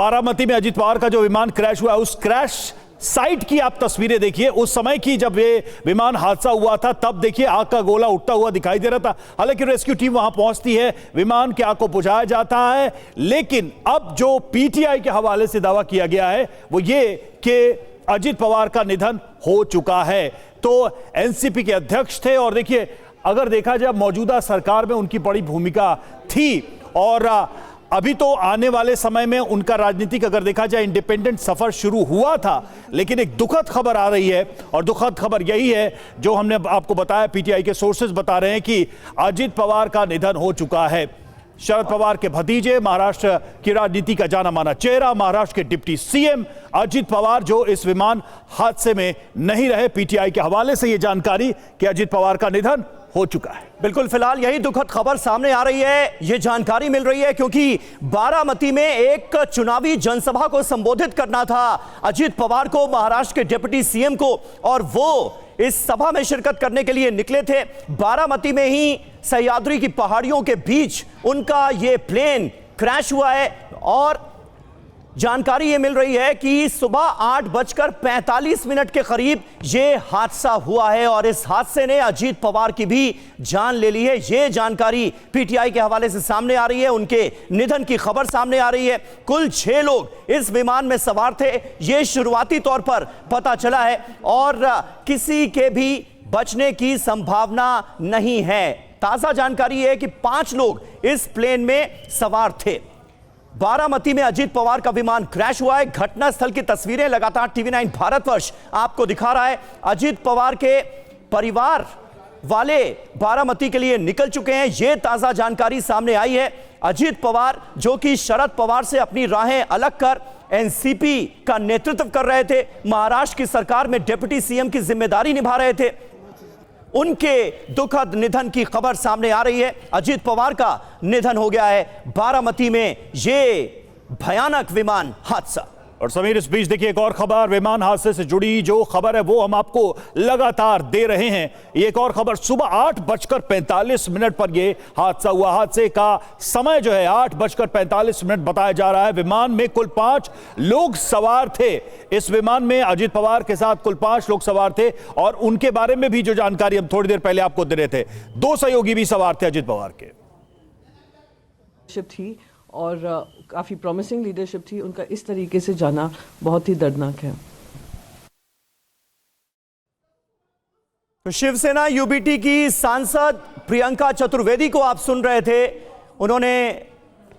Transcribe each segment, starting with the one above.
बारामती में अजीत पवार का जो विमान क्रैश हुआ, उस क्रैश साइट की आप तस्वीरें देखिए। उस समय की जब ये विमान हादसा हुआ था तब देखिए आग का गोला उठता हुआ दिखाई दे रहा था। हालांकि रेस्क्यू टीम वहां पहुंचती है, विमान की आग को बुझाया जाता है, लेकिन अब जो पीटीआई के हवाले से दावा किया गया है वो ये कि अजीत पवार का निधन हो चुका है। तो एनसीपी के अध्यक्ष थे और देखिए अगर देखा जाए मौजूदा सरकार में उनकी बड़ी भूमिका थी और अभी तो आने वाले समय में उनका राजनीतिक अगर देखा जाए इंडिपेंडेंट सफर शुरू हुआ था, लेकिन एक दुखद खबर आ रही है और दुखद खबर यही है जो हमने आपको बताया, पीटीआई के सोर्सेज बता रहे हैं कि अजीत पवार का निधन हो चुका है। शरद पवार के भतीजे, महाराष्ट्र की राजनीति का जाना माना चेहरा, महाराष्ट्र के डिप्टी सीएम अजीत पवार जो इस विमान हादसे में नहीं रहे। पीटीआई के हवाले से यह जानकारी कि अजीत पवार का निधन हो चुका है। बिल्कुल, फिलहाल यही दुखद खबर सामने आ रही है, यह जानकारी मिल रही है क्योंकि बारामती में एक चुनावी जनसभा को संबोधित करना था अजीत पवार को, महाराष्ट्र के डिप्टी सीएम को, और वो इस सभा में शिरकत करने के लिए निकले थे। बारामती में ही सह्याद्री की पहाड़ियों के बीच उनका यह प्लेन क्रैश हुआ है और जानकारी ये मिल रही है कि सुबह 8:45 के करीब ये हादसा हुआ है और इस हादसे ने अजीत पवार की भी जान ले ली है। ये जानकारी पीटीआई के हवाले से सामने आ रही है, उनके निधन की खबर सामने आ रही है। कुल 6 लोग इस विमान में सवार थे, ये शुरुआती तौर पर पता चला है और किसी के भी बचने की संभावना नहीं है। ताजा जानकारी है कि 5 लोग इस प्लेन में सवार थे। बारामती में अजीत पवार का विमान क्रैश हुआ है। घटना स्थल की तस्वीरें लगातार टीवी9 भारतवर्ष आपको दिखा रहा है। अजीत पवार के परिवार वाले बारामती के लिए निकल चुके हैं, यह ताजा जानकारी सामने आई है। अजीत पवार जो कि शरद पवार से अपनी राहें अलग कर एनसीपी का नेतृत्व कर रहे थे, महाराष्ट्र की सरकार में डिप्टी सीएम की जिम्मेदारी निभा रहे थे, उनके दुखद निधन की खबर सामने आ रही है। अजीत पवार का निधन हो गया है बारामती में ये भयानक विमान हादसा। और समीर, इस बीच देखिए एक और खबर, विमान हादसे से जुड़ी जो खबर है वो हम आपको लगातार दे रहे हैं। ये एक और खबर, सुबह 8:45 पर ये हादसा हुआ। हादसे का समय जो है 8:45 बताया जा रहा है। विमान में कुल 5 लोग सवार थे। इस विमान में अजीत पवार के साथ कुल 5 लोग सवार थे और उनके बारे में भी जो जानकारी हम थोड़ी देर पहले आपको दे रहे थे, 2 सहयोगी भी सवार थे अजीत पवार के। थी और काफ़ी प्रॉमिसिंग लीडरशिप थी, उनका इस तरीके से जाना बहुत ही दर्दनाक है। तो शिवसेना यूबीटी की सांसद प्रियंका चतुर्वेदी को आप सुन रहे थे, उन्होंने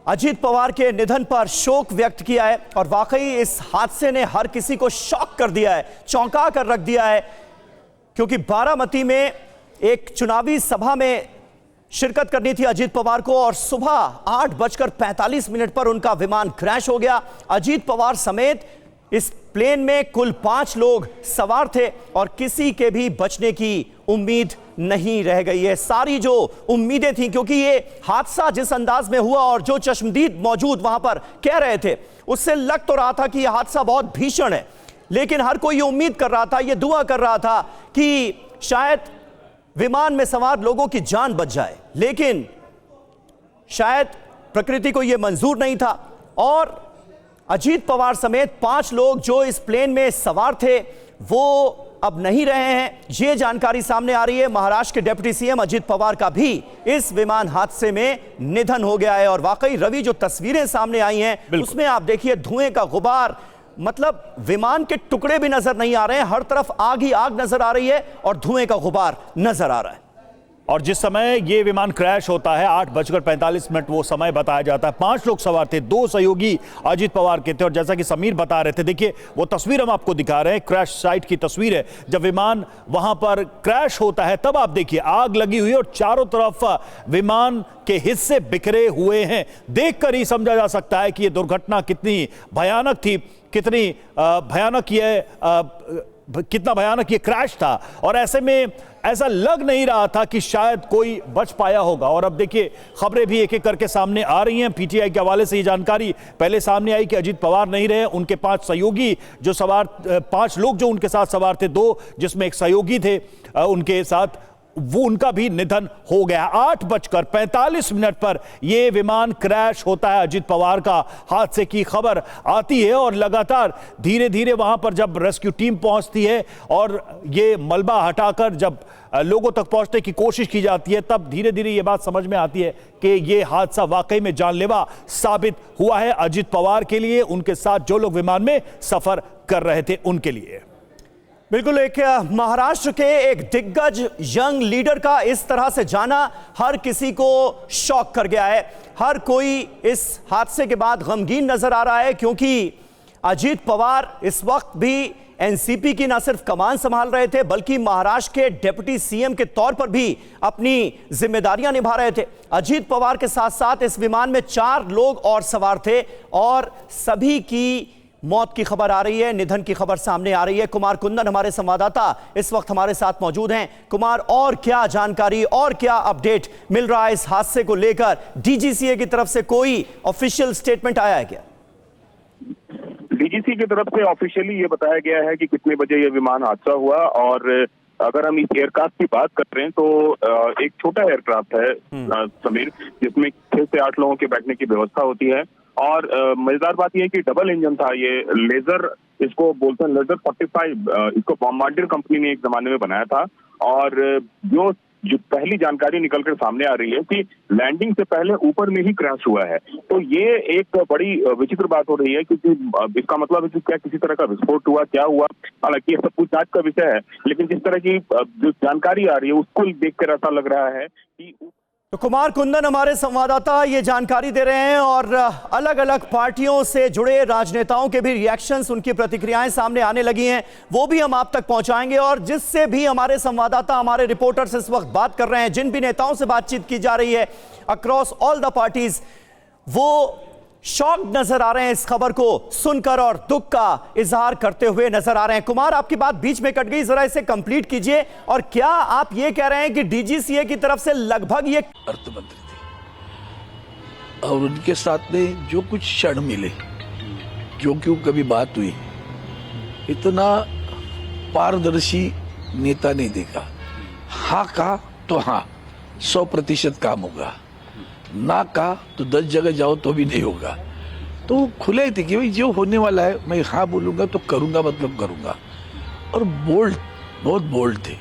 अजीत पवार के निधन पर शोक व्यक्त किया है और वाकई इस हादसे ने हर किसी को शॉक कर दिया है, चौंका कर रख दिया है, क्योंकि बारामती में एक चुनावी सभा में शिरकत करनी थी अजीत पवार को और सुबह 8:45 पर उनका विमान क्रैश हो गया। अजीत पवार समेत इस प्लेन में कुल 5 लोग सवार थे और किसी के भी बचने की उम्मीद नहीं रह गई है। सारी जो उम्मीदें थी, क्योंकि ये हादसा जिस अंदाज में हुआ और जो चश्मदीद मौजूद वहां पर कह रहे थे, उससे लग तो रहा था कि यह हादसा बहुत भीषण है, लेकिन हर कोई ये उम्मीद कर रहा था, ये दुआ कर रहा था कि शायद विमान में सवार लोगों की जान बच जाए, लेकिन शायद प्रकृति को यह मंजूर नहीं था और अजीत पवार समेत 5 लोग जो इस प्लेन में सवार थे वो अब नहीं रहे हैं। यह जानकारी सामने आ रही है। महाराष्ट्र के डिप्टी सीएम अजीत पवार का भी इस विमान हादसे में निधन हो गया है और वाकई रवि जो तस्वीरें सामने आई हैं उसमें आप देखिए धुएं का गुबार, मतलब विमान के टुकड़े भी नजर नहीं आ रहे हैं, हर तरफ आग ही आग नजर आ रही है और धुएं का गुबार नजर आ रहा है। और जिस समय ये विमान क्रैश होता है 8:45 वो समय बताया जाता है। 5 लोग सवार थे, 2 सहयोगी अजीत पवार के थे और जैसा कि समीर बता रहे थे, देखिए वो तस्वीर हम आपको दिखा रहे हैं, क्रैश साइट की तस्वीर है। जब विमान वहां पर क्रैश होता है तब आप देखिए आग लगी हुई है और चारों तरफ विमान के हिस्से बिखरे हुए हैं। देखकर ही समझा जा सकता है कि यह दुर्घटना कितनी भयानक थी, कितनी भयानक कितना भयानक ये क्रैश था। और ऐसे में ऐसा लग नहीं रहा था कि शायद कोई बच पाया होगा। और अब देखिए खबरें भी एक एक करके सामने आ रही हैं। पीटीआई के हवाले से ये जानकारी पहले सामने आई कि अजीत पवार नहीं रहे, उनके 5 सहयोगी जो 5 लोग जो उनके साथ सवार थे, 2 जिसमें एक सहयोगी थे उनके साथ, वो उनका भी निधन हो गया। 8:45 पर यह विमान क्रैश होता है। अजित पवार का हादसे की खबर आती है और लगातार धीरे धीरे वहां पर जब रेस्क्यू टीम पहुंचती है और ये मलबा हटाकर जब लोगों तक पहुंचने की कोशिश की जाती है, तब धीरे धीरे यह बात समझ में आती है कि यह हादसा वाकई में जानलेवा साबित हुआ है अजित पवार के लिए, उनके साथ जो लोग विमान में सफर कर रहे थे उनके लिए। बिल्कुल, एक महाराष्ट्र के एक दिग्गज यंग लीडर का इस तरह से जाना हर किसी को शॉक कर गया है। हर कोई इस हादसे के बाद गमगीन नजर आ रहा है, क्योंकि अजित पवार इस वक्त भी एनसीपी की न सिर्फ कमान संभाल रहे थे, बल्कि महाराष्ट्र के डिप्टी सीएम के तौर पर भी अपनी जिम्मेदारियां निभा रहे थे। अजित पवार के साथ साथ इस विमान में 4 लोग और सवार थे और सभी की मौत की खबर आ रही है, निधन की खबर सामने आ रही है। कुमार कुंदन हमारे संवाददाता इस वक्त हमारे साथ मौजूद हैं। कुमार, और क्या जानकारी और क्या अपडेट मिल रहा है इस हादसे को लेकर? डीजीसीए की तरफ से कोई ऑफिशियल स्टेटमेंट आया है क्या? डीजीसी की तरफ से ऑफिशियली ये बताया गया है कि कितने बजे ये विमान हादसा हुआ, और अगर हम इस एयरक्राफ्ट की बात कर रहे हैं तो एक छोटा एयरक्राफ्ट है समीर, जिसमें 6 से 8 लोगों के बैठने की व्यवस्था होती है। और मजेदार बात यह है कि डबल इंजन था ये लेजर, इसको बोलते हैं लेजर 45, इसको बॉम्बार्डियर कंपनी ने एक जमाने में बनाया था। और जो पहली जानकारी निकलकर सामने आ रही है कि लैंडिंग से पहले ऊपर में ही क्रैश हुआ है, तो ये एक बड़ी विचित्र बात हो रही है, क्योंकि इसका मतलब है कि क्या किसी तरह का विस्फोट हुआ, क्या हुआ, हालांकि ये सब कुछ जांच का विषय है। लेकिन जिस तरह की जो जानकारी आ रही है उसको देखकर ऐसा लग रहा है कि तो कुमार कुंदन हमारे संवाददाता ये जानकारी दे रहे हैं, और अलग अलग पार्टियों से जुड़े राजनेताओं के भी रिएक्शंस, उनकी प्रतिक्रियाएं सामने आने लगी हैं, वो भी हम आप तक पहुंचाएंगे। और जिससे भी हमारे संवाददाता, हमारे रिपोर्टर्स इस वक्त बात कर रहे हैं, जिन भी नेताओं से बातचीत की जा रही है अक्रॉस ऑल द पार्टीज, वो शॉक नजर आ रहे हैं इस खबर को सुनकर और दुख का इजहार करते हुए नजर आ रहे हैं। कुमार, आपकी बात बीच में कट गई, जरा इसे कंप्लीट कीजिए। और क्या आप ये कह रहे हैं कि डीजीसीए की तरफ से लगभग ये अर्थमंत्री थे और उनके साथ में जो कुछ क्षण मिले, जो क्यों कभी बात हुई, इतना पारदर्शी नेता नहीं देखा। हाँ कहा तो हाँ 100% काम होगा, ना कहा तो 10 जगह जाओ तो भी नहीं होगा। तो खुले थे कि भाई जो होने वाला है मैं हाँ बोलूंगा तो करूंगा, मतलब करूंगा। और बोल्ड, बहुत बोल्ड थे।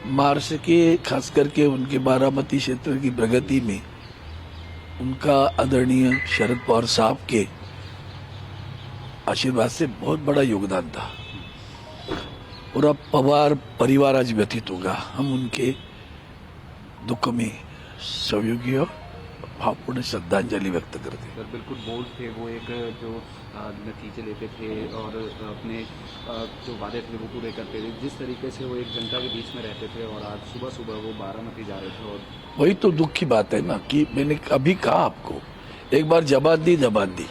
महाराष्ट्र के खास करके उनके बारामती क्षेत्र की प्रगति में उनका आदरणीय शरद पवार साहब के आशीर्वाद से बहुत बड़ा योगदान था। और अब पवार परिवार आज व्यतीत होगा। हम उनके दुख में सहयोगी और भावपूर्ण श्रद्धांजलि व्यक्त करते हैं। सर बिल्कुल बोल्ड थे वो, एक जो नतीजे लेते थे और अपने जो वादे थे वो पूरे करते थे। जिस तरीके से वो एक जनता के बीच में रहते थे और आज सुबह सुबह वो बारामती जा रहे थे, और वही तो दुख की बात है ना कि मैंने अभी कहा आपको, एक बार जबान दी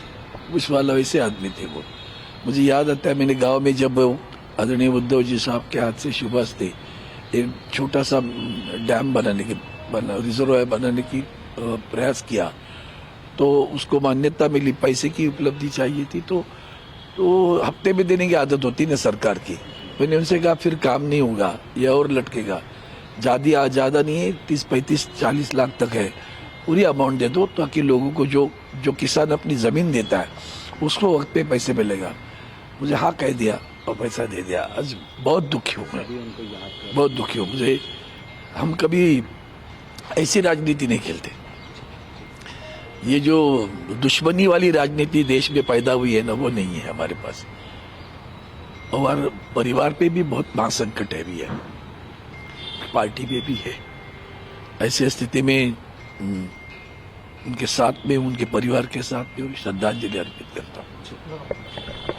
उस वाला वैसे आदमी थे वो। मुझे याद आता है मैंने गाँव में जब आदरणीय उद्धव जी साहब के हाथ से शुभास थे एक छोटा सा डैम रिजर्वायर बनाने की प्रयास किया, तो उसको मान्यता मिली, पैसे की उपलब्धि चाहिए थी, तो हफ्ते में देने की आदत होती ना सरकार की। मैंने उनसे कहा फिर काम नहीं होगा, ये और लटकेगा, ज़्यादा नहीं है, 30, 35, 40 लाख तक है, पूरी अमाउंट दे दो ताकि लोगों को जो किसान अपनी ज़मीन देता है उसको वक्त पे पैसे मिलेगा। मुझे हाँ कह दिया और पैसा दे दिया। आज बहुत दुखी हूँ मैं, बहुत दुखी हूँ। मुझे हम कभी ऐसी राजनीति नहीं खेलते। ये जो दुश्मनी वाली राजनीति देश में पैदा हुई है ना, वो नहीं है हमारे पास। और परिवार पे भी बहुत महासंकट है भी है, पार्टी पे भी है। ऐसी स्थिति में उनके साथ में, उनके परिवार के साथ में श्रद्धांजलि अर्पित करता हूँ।